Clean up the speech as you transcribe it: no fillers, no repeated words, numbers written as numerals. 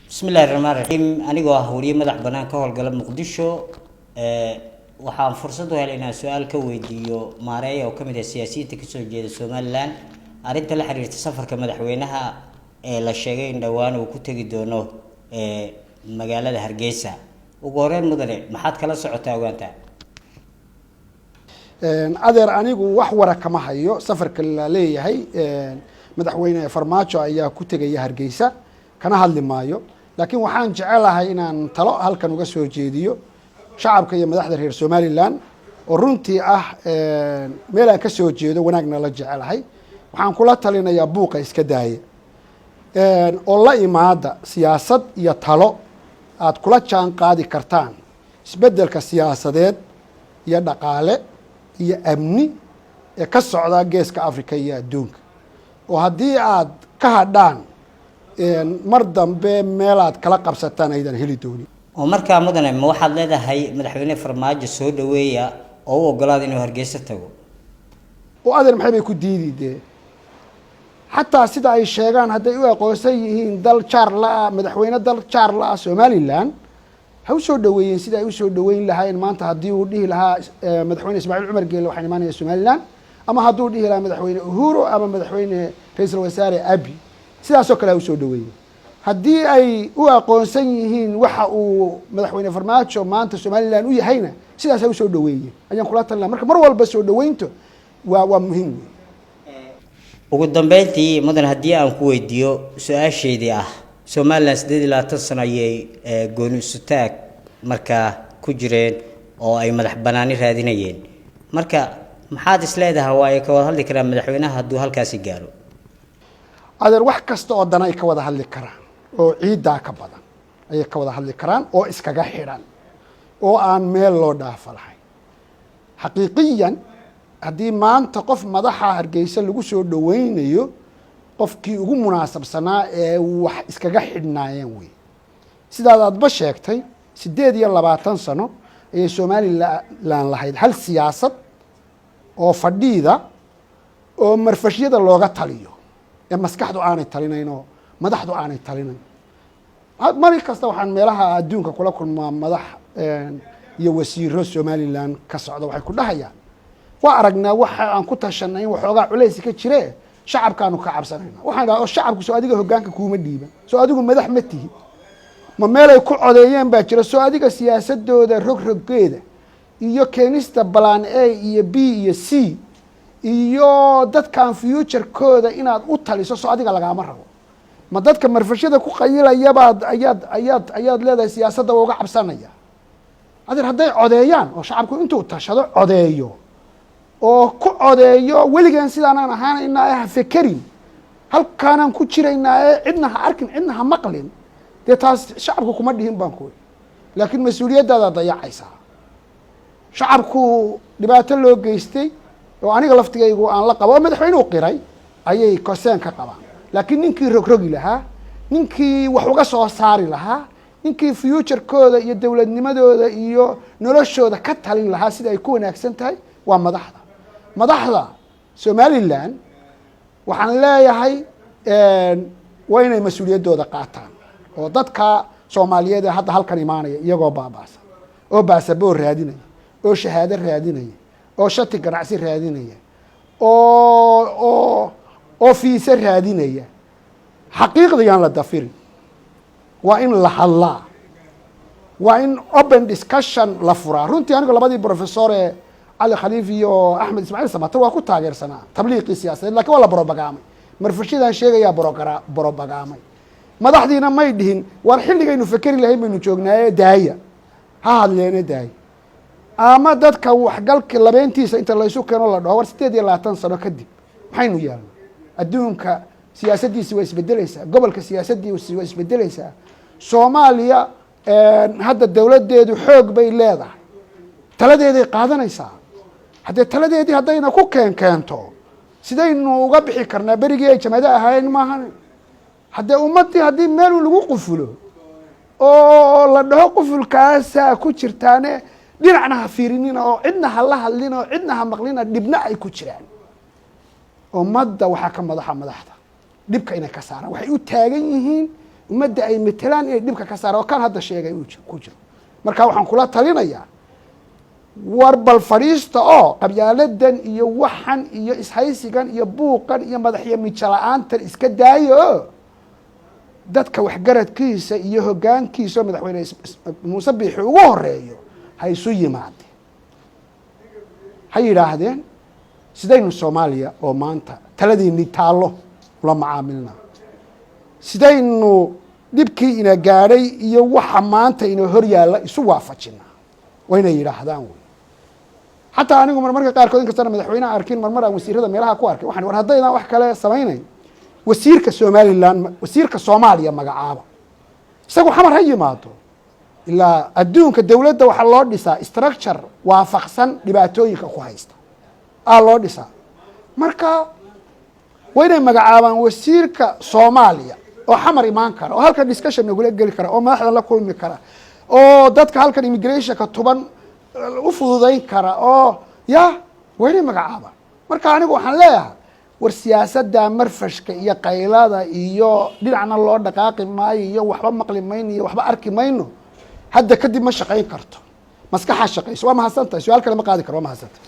بسم الله الرحمن الرحيم أنا جوا هوري مدح بنان كهول قلب مقدشو waxaan fursad u helay inaan su'aal ka weydiiyo maareeyo oo kamid ah siyaasiyiinta ka soo jeeda Soomaaliland arinta la xiriirta safarka madaxweynaha ee la sheegay in dhawaan uu ku tagi doono magaalada Hargeysa ugu horreyn mudane maxaad kala socotaa ogaanta adeer anigu wax wara kama hayo safarka la leeyahay madaxweyne farmaajo ayaa ku tagaya Hargeysa kana hadli maayo laakiin waxaan jecelahay inaan talo halkan uga soo jeediyo shacabka iyo madaxda reer Soomaaliland oo runtii ah meel aan ka soo jeedo wanaagna la jecelahay waxaan kula talinayaa buuqa iska daaya oo la imaada siyaasad iyo talo aad kula jaan qaadi kartaan isbedelka siyaasadeed iyo dhaqaale iyo amni ee ka socda geeska Afrika iyo adduunka oo haddii aad ka hadhaan mar dambe meel aad kala qabsataan aydan heli doonin oo markaa mudane ma waxaad leedahay madaxweyne farmaajo soo dhaweeya oo u ogolaad inuu Hargeysa tago oo adeer maxay bay ku diididee xataa sida ay sheegaan hadday u aqoonsan yihiin dal Charla madaxweyne dal Charla Soomaaliland ha u soo dhaweeyeen sida ay u soo dhaweyn lahaayeen maanta haddii uu dhihi lahaa madaxweyne Ismaaciil Cumar Geelle waxaan imaanaya Soomaaliland ama hadduu dhihi lahaa madaxweyne Uhuru ama madaxweyne ra'iisul wasaare Abiy sidaas oo kale ha u soo dhaweeyeen haddii ay u aqoonsan yihiin waxa uu madaxweyne farmaajo maanta Soomaaliland u yahayna sidaas ay u soo dhaweeyeen ayaan kula talinayaa marka mar walba soo dhaweynto waa muhiim ugu dambeyntii mudan haddii aan ku weydiiyo su'aasheedii ah Soomaaliland 28 sano ayay gooni sutaag markaa ku jireen oo ay madax banaani raadinayeen marka maxaad isleedahay waa ay ka wada hadli karaan madaxweynaha hadduu halkaasi gaaro adeer wax kasta oo dan ay ka wada hadli karaan oo ciidaa ka badan ayay ka wada hadli karaan oo iskaga xidhan oo aan meel loo dhaafo lahayn xaqiiqiyan haddii maanta qof madaxa Hargeysa lagu soo dhaweynayo qofkii ugu munaasabsanaa ee wax iskaga xidhnaayeen wey sidaad aadba sheegtay 28 sano ayay Soomaaliland lahayd hal siyaasad oo fadhiida oo marfashyada looga taliyo ee maskaxdu aanay talinayn oo madaxdu aanay talinayn mari kasta waxaan meelaha adduunka kula kulmaa madax iyo wasiiro Soomaaliland ka socda waxay ku dhahayaan waa aragnaa waxa aan ku tashanay in waxoogaa culays ka jire shacabkaanu ka cabsanayna waxaan dhahaa shacabku soo adiga hoggaanka kuuma dhiiban soo adigu madax ma tihi ma meelay ku codeeyeen baa jira soo adiga siyaasadooda rogroggeeda iyo keenista plan A iyo B iyo C iyo dadkan future-kooda inaad u taliso soo adiga lagaama rabo ma dadka marfashada ku qayilaya baad ayaad leedahay siyaasadda uga cabsanaya adeer hadday codeeyaan oo shacabku intuu tashado codeeyo oo ku codeeyo weligaan sidaanaan ahaanaynaa ha fekerin halkaanaan ku jiraynaa cidna ha arkin cidna ha maqlin dee taas shacabku kuma dhihin baan ku laakiin mas-uuliyaddaada dayacaysaa shacabku dhibaato loo geystay oo aniga laftigaygu aan la qabo oo madaxweynuhu qiray ayay koseen ka qabaan laakiin ninkii rogrogi lahaa ninkii wax uga soo saari lahaa ninkii future-kooda iyo dowladnimadooda iyo noloshooda ka talin lahaa sida ay ku wanaagsan tahay waa madaxda Soomaaliland waxaan leeyahay waa inay mas-uuliyaddooda qaataan oo dadka Soomaaliyeed ee hadda halkan imaanaya iyagoo baabaasan oo baasaboor raadinaya oo shahaado raadinaya oo shati ganacsi raadinaya oo fiisa raadinaya xaqiiqdiyaan la dafirin waa in la hadlaa waa in open discussion la furaa runtii anigu labadii professor ee Ali Khaliif iyo Ahmed Ismaaciil Samatar waa ku taageersanaa tabliiqii siyaasadeed laakiin waa la propaganda marfashidan sheegaya propaganda madaxdiina may dhihin war xilligaynu fakari lahayn baynu joognaaye daaya ha hadleena daaya ama dadka waxgalka labeentiisa inta la isu keeno la dhaho war 28 sano kadib maxaynu yeelnaa adduunka siyaasaddiisa waa isbedelaysaa gobolka siyaasaddiisa waa isbedelaysaa Soomaaliya hadda dawladeedu xoog bay leedahay taladeeday qaadanaysaa haddii taladeedii haddayna ku keento sidaynu uga bixi karnaa berigii ay jamaacada ahaayeen maahan haddii ummadii haddii meel lagu qufulo oo la dhaho qufulkaasa ku jirtaane dhinacna ha fiirinina oo cidna ha la hadlin oo cidna ha maqlina dhibna ay ku jiraan ummadda waxaa ka madaxda dhibka inay ka saaraan waxay u taagan yihiin ummadda ay matelaan inay dhibka ka saaraan oo kan hadda sheegay uu ku jiro marka waxaan kula talinayaa war bal fadhiista oo qabyaaladan iyo waxan iyo ishaysigan iyo buuqan iyo madaxyo mijala-aantan iska daayo dadka waxgaradkiisa iyo hoggaankiisa madaxweyne muuse biixi ugu horeeyo ha isu yimaadeen ha yidhaahdeen sidaynu soomaaliya oo maanta taladiinni taallo ula macaamilna sidaynu dhibkii ina gaadhay iyo waxa maanta ina hor yaalla isu waafajinaa waa inay yidhaahdaan wey xataa anigu marmarka qaarkood in kastana madaxweyneha arkin marmar aan wasiirada meelaha ku arkay waxaan war haddaydaan wax kale samaynayn wasiirka somaliland wasiirka soomaaliya magacaaba isagu xamar ha yimaado ilaa adduunka dowladda waxaa loo dhisaa structure waafaqsan dhibaatooyinka ku haysta loo dhisaa marka waa inay magacaabaan wasiirka soomaaliya oo xamar imaan kara oo halkan discussion nagula geli kara oo madaxdan la kulmi kara oo dadka halkan immigrationka tuban u fududayn kara oo ya waa inay magacaabaan marka anigu waxaan leeyahay war siyaasadda marfashka iyo qaylada iyo dhinacna loo dhaqaaqi maayo iyo waxba maqli mayno iyo waxba arki mayno hadda kadib ma shaqayn karto maskaxa shaqayso waa mahadsantahay su-aal kale ma qaadi karo waa mahadsantahay